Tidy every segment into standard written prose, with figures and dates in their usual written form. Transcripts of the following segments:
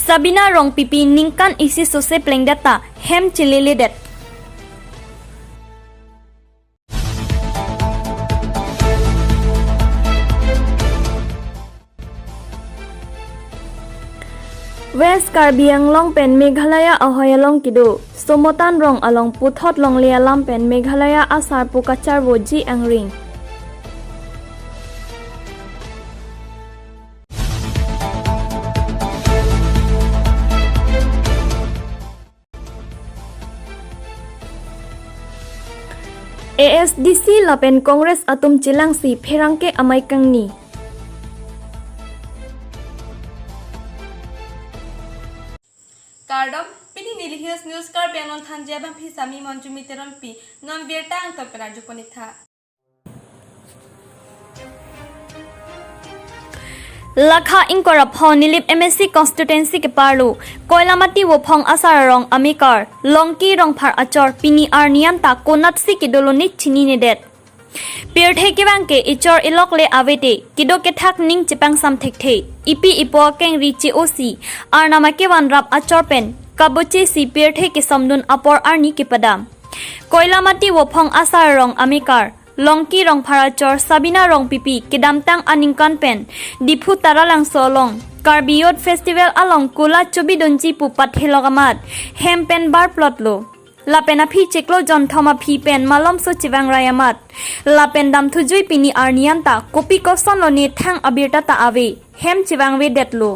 Sabina rong pipi ningkan isi sose pleng data hem cilili det. West Karbi Anglong pen Meghalaya ahoyalong kido somotan rong along puthot long lialam pen Meghalaya asar pukachar woji angring. ASDC lapen Kongres atum cilangsi pherangke amaikangni. Kardom pini nilihis news kar pianon thanja bang phi sami monjumi teron pi non bierta ang topera juponitha. Lakha ingkora phon nilip MSC constituency ke parlu koilamati wo phong asar rong amikar longki rong phar achor pini arniam ta konat si kidoloni chini nedet pirthe ke bangke ichor ilokle avete kido ke thak ning chipang sam thekthei ipi ipo keng richi osi arnama ke wan rap achor pen kaboche si pirthe ke samdun apor arni ke padam koilamati wo phong asar rong amikar longki rong pharachor sabina rong pipi kedamtang aningkan pen dipu taralang solong Karbiot festival along kula chobi donji pupat helogamat hempen bar plotlo lapena phi cheklo jon thoma phi pen malom so chiwang rayamat lapen dam thujui pini arnianta kopi koson lo ni thang abirta ta ave hem chiwang we detlo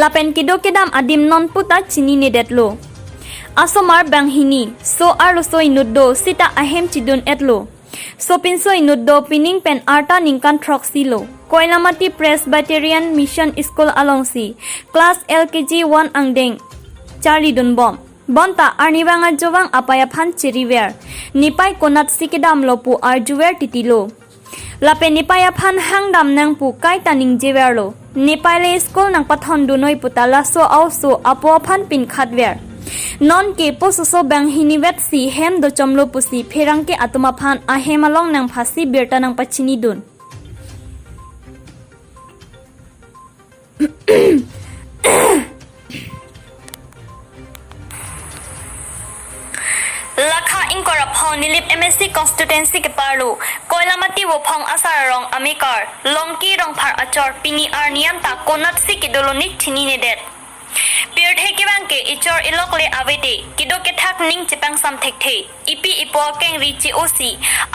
lapen kido kedam adim non puta chini ne detlo asomar banghini so arlo so inuddo sita ahem chidun etlo Sopin so inuddo pining pen arta ningkan troxilo Koilamati Presbyterian Mission School alongsi class LKG 1 angdeng Charlie Dunbom Bonta arniwanga jowang apaya phan chiriwer nipai konat sikidam lopu arjuwer titilo lape nipaya phan hangdam nang pu kai taning jewerlo nipale school nang pathon dunoi putala so au so apo phan pin khatwer non ke pososo bang hiniwet si hem do chomlo pusi pherangke atuma phan ahemalong nang phasi berta nang pachini dun Lakha ingkora phon nilip MSC constituency ke parlu koilamati wo phong asar rong amikar longki rong phar achor pini arniam ta konat si kidoloni chini nedet pirthe ke bangke ichor ilokle avete kido ke thak ning chipang sam thekthei ipi ipo keng richi osi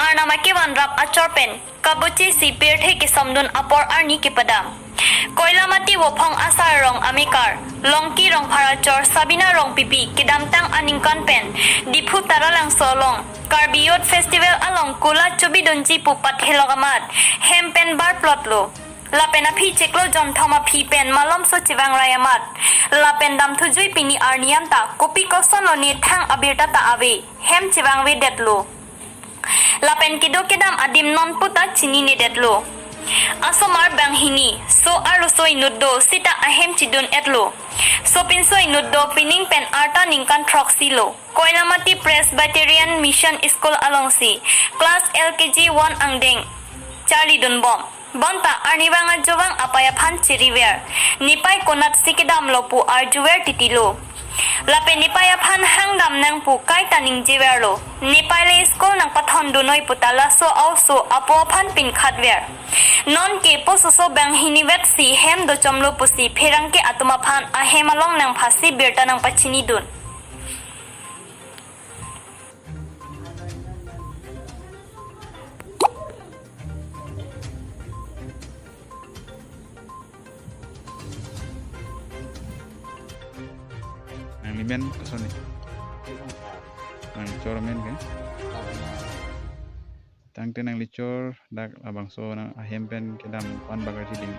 arnama ke wan rap achor pen kaboche si pirthe ke samdun apor arni ke padam koilamati wo phong asar rong amikar longki rong pharachor sabina rong pipi kedamtang aningkan pen dipu taralang solong Karbiot festival along kula chobi donji pupat helogamat hempen bar plotlo lapena phi cheklo jon thoma phi pen malom so chiwang rayamat lapen dam thujui pini arniam ta kopi koson lo ni thang abirta ta ave hem chiwang we detlo lapen kido kedam adim non puta chini ne detlo asomar banghini so arlo so inuddo sita ahem chidun etlo sopin so inuddo pining pen arta ningkan troxilo koilamati Presbyterian Mission School alongsi class LKG 1 angdeng Charlie Dunbom Bonta arniwanga jowang apaya phan chiriwer nipai konat sikidam lopu arjuwer titilo lape nipaya phan hangdam nang pu kai taning jewerlo nipale school nang pathon dunoi putala so au so apo phan pin khatwer non ke pososo bang hiniwet si hem do chomlo pusi pherangke atuma phan ahemalong nang phasi berta nang pachini dun men kesini nang licor men kan tang tenang licor dak abang so nang ahem pen kedam pan bagar siding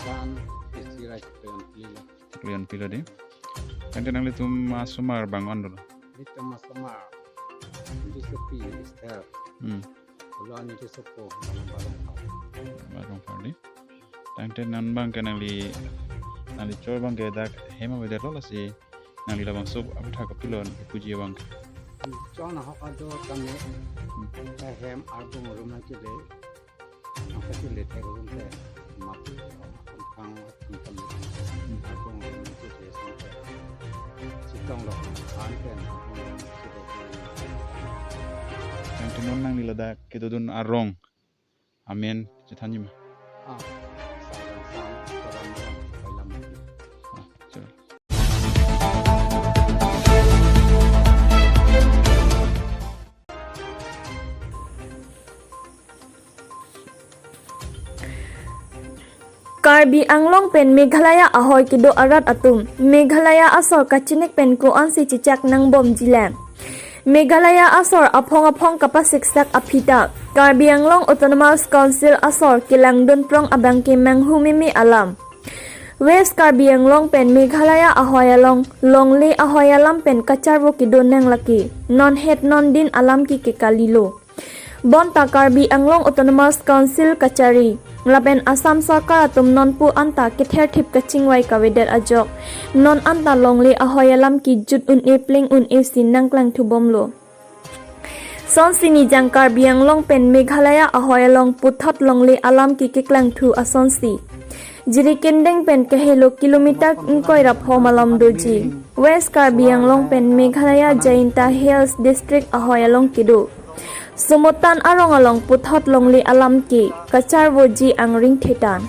kan istirahat klion pilo deh tang tenang litum masumar bangon dulu itu masumar di sepi istirahat kalau ini di sepo barang padi tang tenang bang kenang licor bang kedak hema beder lola sih nang lila bang sob apa thak pilon puji bang John hakado kami hem album rumah kita apa sih letak rumah mapu kang ตรงนี้ที่เจสันแต่สิต้องหลอกอ่านเป็นของเราที่ได้เป็น yang tenun nang lila dak kita dun arong amen cetanya mah อ้าวสามตารางไปลำที่ coba Karbi Anglong pen Meghalaya ahoy kido arat atum Meghalaya asor kachinek pen kuan si cicak nang bom jilam Meghalaya asor apong kapasik sak apita Karbi Anglong Autonomous Council asor kilang dun prong abang ki manghumimi alam West Karbi Anglong pen Meghalaya ahoy along longli ahoy alam pen kacharwo kido nang laki non het non din alam ki kalilo Bon ta Karbi Anglong Autonomous Council kachari Laben Assam Sarkar atum non pu anta kither thip kachingwai kaweder ajok non anta longli ahoyalam ki jut un e pling un e sin nang klang thubomlo Son sini jang Karbi Anglong pen Meghalaya ahoyalong puthot longli alam ki kiklang thu ason si Jiri kendeng pen kahelo kilometer koi rap homalom doji West Karbi Anglong pen Meghalaya Jainta Hills District ahoyalong kido Sumutan arong along puthot longli alam ki kachar woji ang ring thetan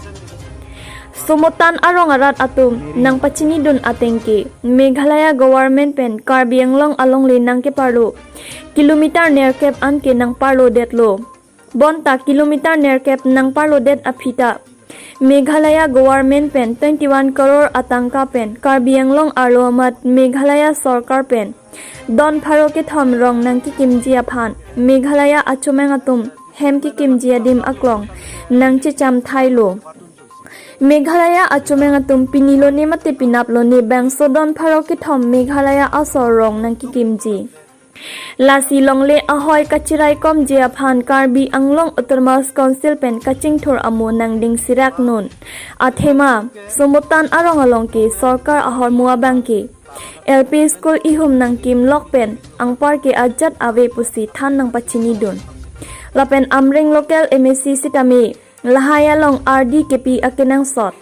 Sumutan arong arat atum nang pachini dun atengki Meghalaya government pen Karbi Anglong along li nang ke parlo kilometer nerkep an ke nang parlo detlo bonta kilometer nerkep nang parlo det aphita Meghalaya government pen 21 crore atangka pen Karbi Anglong arlomat Meghalaya sarkar pen Don pharo ke thom rong nang ki kimjia phan Meghalaya achumeng atum hem ki kimjia dim aklong nang che cham thailo Meghalaya achumeng atum pinilo ne mate pinaplo ne bangso don pharo ke thom Meghalaya asor rong nang ki kimji Lasi longle ahoy kachirai kom jia phan Karbi Anglong Autonomous Council pen kaching thor amo nang ding sirak nun athema sumutan arong along ki sarkar ahor muwa bangki LP School ihum nang kim lok pen ang par ke ajat ave pusi than nang pachini dun lapen amring local MSC sitami lahaya long RDKP akenang sot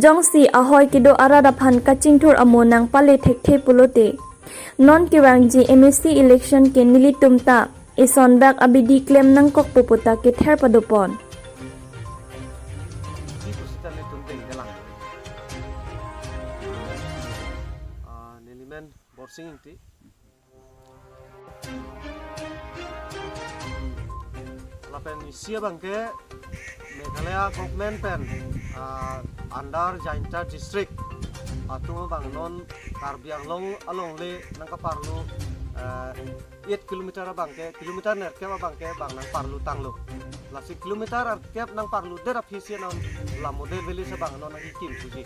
jongsi ahoy kido arada phan kaching thor amo nang pale thekthei pulote non kirangji MSC election ke nili tumta ison bak abidi claim nang kok puputa ke ther padupon borsing ti lapen sia bangke Meghalaya government pen under Jainta district atu bang non Karbi Anglong along le nang kaparlu 8 kilometer bangke kilometer ner ke bangke bang nang parlu tanglo lasi kilometer ke nang parlu der apisi non la model village se bang non nang kim suji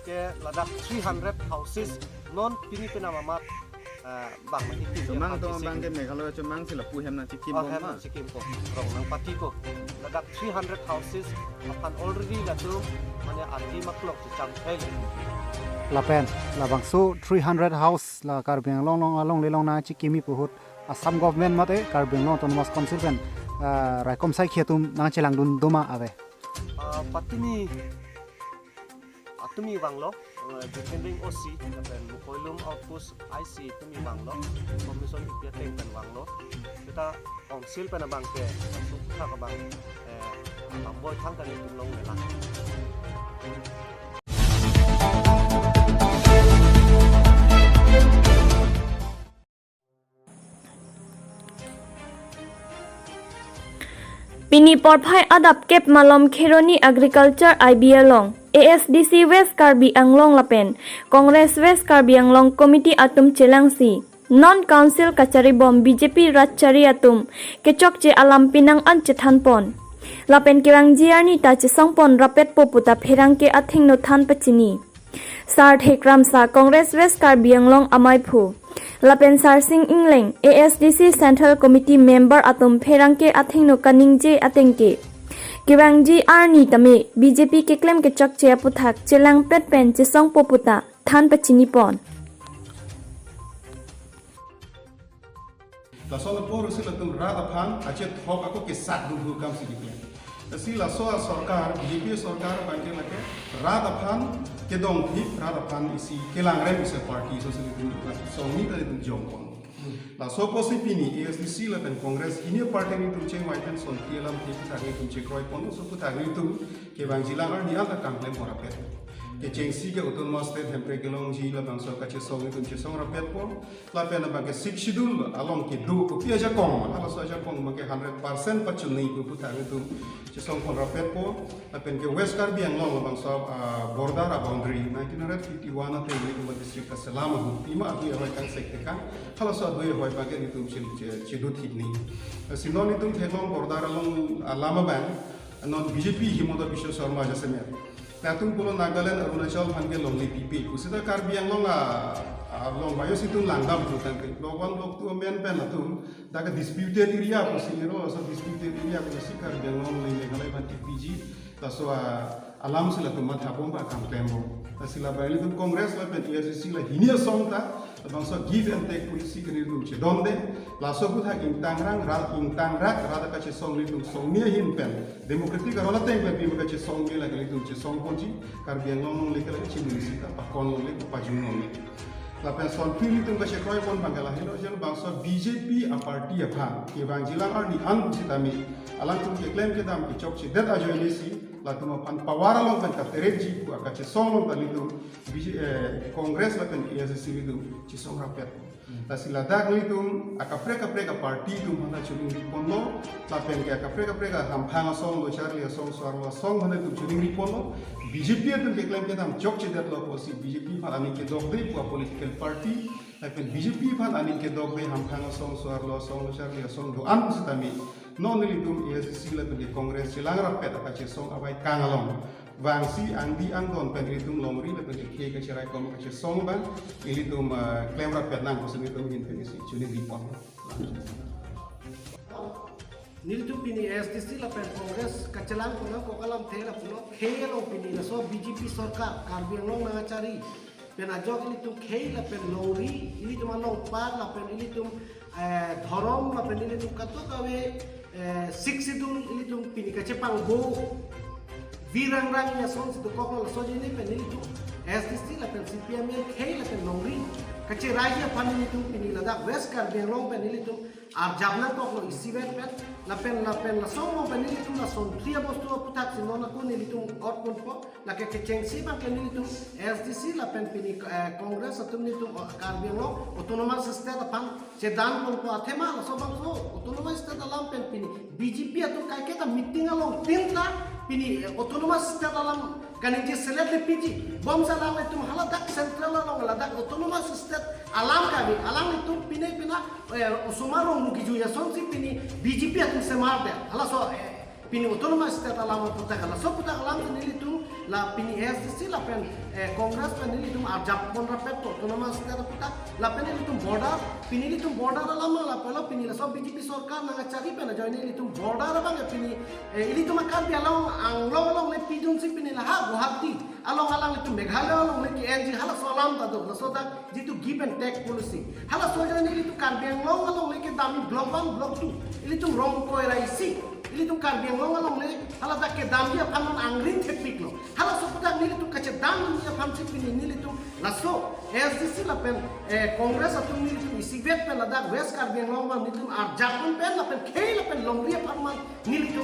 ke ladak 300 houses non pini penamamat bang nang kim cumang to bangke Meghalaya cumang sila puhem nang sikim ko ma sikim ko rong nang pati ko ladak 300 houses akan already latu mane adi maklok cham thele lapen labang su 300 house la Karbi Anglong along le long na chikimi puhut Assam government mate Karbi Anglong Autonomous Council pen raikom sai khietum nang chelang dun doma ave patumi atumi banglo depending OC lapen mukoilum outpost IC tumi banglo commission ipiateng pen banglo kita council pen bangke sukha ka bang boy thang kan tum long lela Pini porphai adap kep malom kheroni agriculture IBA long ASDC West Karbi Anglong lapen Congress West Karbi Anglong Committee atum chelangsi non council kachari bom BJP ratchari atum kechok che alam pinang an chethan pon lapen kirang jiarni ta che songpon rapet poputa pherang ke athing no than pachini sar thekram sa Congress West Karbi Anglong amai phu lapen sar sing ingleng ASDC Central Committee member atum pherang ke athing no kaning je atengke Kirangji arni tame BJP ke claim ke chok che puthak chelang pet pen che song poputa than pachini pon la so por se la tum rada phan ache thok ako ke sat du hu kam si dikle si la so sarkar BJP sarkar banke lake rada phan kedong hip rada pan isi kelang rem isi party so itu so ni tadi itu jongkon la so posi pini ASDC la pen kongres ini party ni tu ceng waitan son kielam hip tadi tu cek roi pon so putari itu ke bang jilang ni anta kamplem ora pet ke ceng si ke autonomous state hempre kelong ji la bang so ka che song itu che song ra pet po la pen bang ke six schedule along ke do ko pia ja kong ala so ja kong bang ke 100% pachun ni ko putari itu che song kon ra pet po la pen ke west karbi ang long la bang so border boundary 1951 na te ni ko district ka selama hu tima atu ya kan sekte kan hala so do ye hoi bang ke itu che do thik ni sinon itu thelong border along lama bang non BJP himoda bisho sharma jase mer Natung pulau Nagaland, Arunachal, Hange Longli PP. Kusida karbi yang long bayo situ langgam tu kan. Logon log tu men pen atun. Daga disputed area pusiliro so disputed area pusi karbi yang long le Meghalaya ban TPG. Taso alam sila tu mat hapom ba kam tembo. Tasila bayo tu kongres la pen ISC la hinia song ta. Bangsa give and take polisi kini tu che donde. Laso put ha intang rak rada ka che song litum song nia hin pen. Demokratik arola teng pen bi ka che song ni la litum che song ponji karbiang long le ka che polisi ta pa kon le pa jun long le. La pen son pili tum ka che koi pon bangala helo jen bangsa BJP a party a pha ke bang jilang ar ni an si tami alang tum ke claim ke dam ke chok che det a join si la tum pan pawara long pen ka tereji ku ka che song long ta litum kongres la pen ISC litum che song rapet la sila dak litum aka preka party tum hana chuling ripono la pen ke aka preka ham phanga song lo charli song swarwa song hana tum chuling ripono BJP tum ke claim ke dam chok che det lo posi BJP phan ani ke dog dei pu political party la pen BJP phan ani ke dog dei ham phanga song swarlo song lo charli song do an sitami non litum ASC la pen ke kongres chilang rapet aka che song abai kangalong Wangsi andi angdon penritum lomri le pen ke cerai kom ke song ban ilitum claim rapet nang kosen itu hin penisi chuni ripon Niltu pini SDC la pen kongres kacelang ko kalam thela puno khelo pini la so BJP sarkar karbiang long na cari pen ajok ilitum khei la pen lori ilitum long par la pen ilitum dharom la pen ilitum kato kawe siksidul ilitum pini kacepang go virang-rang ya son situ kokol so jini pen ilitum SDC la pen CPM khei la pen lori kace raja pan ilitum pini ladak west karbiang long pen ilitum ar jabna koklo isivet pen la songo pen ilitum la son tria bostu putak sinona ko ilitum output po la ke chengsi ba pen ilitum SDC la pen pini kongres atum ilitum karbiang long autonomous state pan sedan po athema la so bang so autonomous state alam pen pini BJP atum kai ke ta meeting along tinta pini autonomous state alam kaniji select le PG bom salam itu haladak central along haladak autonomous state alam kami alam itu pina sumarong mukiju ya sonsi pini BJP atum semar de hala so pini autonomous state alam putak hala so putak alam ini itu la pini SDC la pen kongres pen ini itu ajab pon rapet autonomous state putak la pen ini itu border pini itu border alam la pela pini la so BJP sarkar nang cari pen join ini itu border bang pini ini itu makan di along le pijun si pini la ha Guwahati along itu Meghalaya along le KNG hala so alam ta do so that jitu give and take policy hala so join ini itu karbiang long along le ke dami block 1 block 2 ini itu wrong ko raisi ini tu karbiang long along le hala tak ke dam dia panon angrin tepik lo hala so putak nili tu kace dam dia pamsi pini nili tu laso SDC la pen kongres atu nili tu isivet pen ladak west karbiang long man nili tu arjapun pen la pen khei la pen longria parman nili tu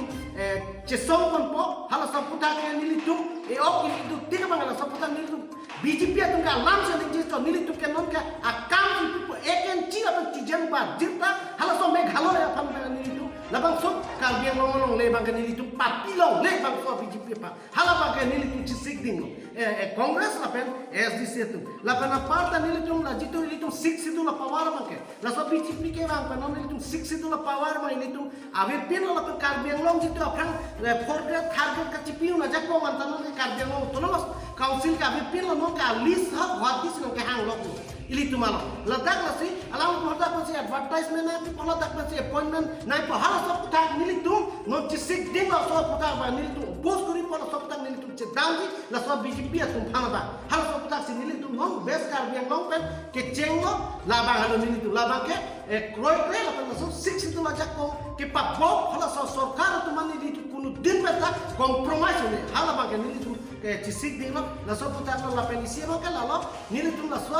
chesong kon po hala so putak nili tu ok nili tu tiga bangala so putak nili tu BJP atu ka lam se nili tu nili tu kenon ka akam tu eken chi la pen chijen ba jirta hala so Meghalaya pam nili tu labang so karbiang long le bang nili tu papilong le bang so BJP pa hala bang nili tu chisik ding kongres la pen SDC tu la pen aparta nili tu la jitu nili tu 6 itu la power bang ke la so BJP ke bang pen nili tu 6 itu la power bang nili tu ave pin la pen karbiang long jitu apang for grade third grade ka chipiu na jak ko mantan ke karbiang long autonomous council ka ave pin la no ka list ha wati sino ke hang lok ili tu malo ladak la si alam ko ladak si advertisement na pi pola dak si appointment na po hala so putak nili tu no chisik ding la so putak ba nili tu post kuri pola so putak nili tu chedangi la so BJP atum phana ba hala so putak si nili tu non best karbiang long pen ke chengo la ba halo nili tu la ba ke kroi la pen so 6 itu la jak ko ke pa bo hala so sarkar tu mani nili tu punu din beta compromise ni hala bang ni tu ke cisik ding lo la so puta lo la penisi bang ka la lo ni tu la so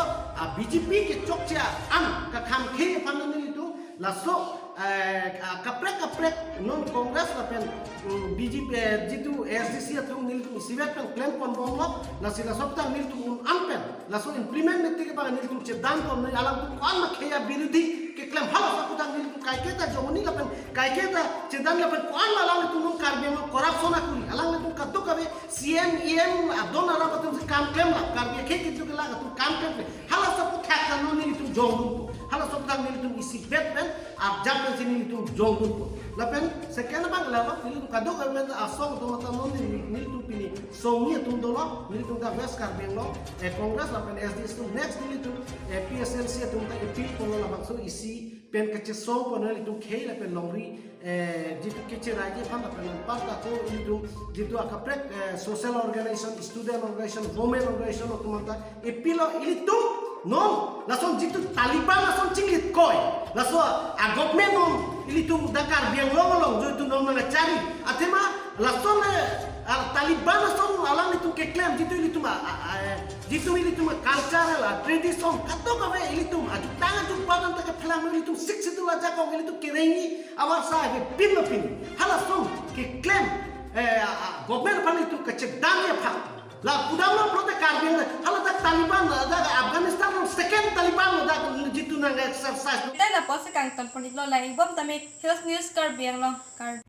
BJP ke chokcha am ka kham khe pan ni tu la so kaprek non kongres la pen BJP jitu SDC tu ni tu sivet pen plan pon bom lo la sila so puta ni tu ampen la so implement ni ke bang ni tu chedan kon ni alam tu kon ma khe birodhi ke klem hala sa puta ni tu kai keta jomoni la pen kai keta chedan la pen kon ma alam tu non karbe ma corruption akuri alam tu kaddo kabe CM EM adon ara patum se kam klem la karbe ke kitu ke la tu kam klem hala sa puta ka non ni tu jomun hala so puta ni tu isi bet pen ab jam sini tu jomun la pen second bang la ni tu kaddo kabe asong tu mata non ni tu pini songi tu dolo ni tu ka west karbe lo congress la pen SDS tu next ni tu PSLC tu ta appeal ko la bang so isi pen kache song ko na tu khei la pen longri jitu kiche raje pan la pen parta ko itu jitu akaprek social organization student organization women organization tu mata appeal itu non langsung jitu Taliban langsung cingit koi langsung government non itu dakar biang long jo itu non cari atema langsung Taliban langsung alam itu ke claim jitu itu mah culture la tradition kato kabe itu aju tangan tu padan tak pelang itu six itu aja kau itu kerengi awak saya pin halasung ke claim government pan itu kecedang ya pak la pudam prote karbin hala tak Taliban da Afghanistan second Taliban da jitu nang exercise Kita na po sa kang ton ponit lo laing bom tami Hills News Kar biang lo kar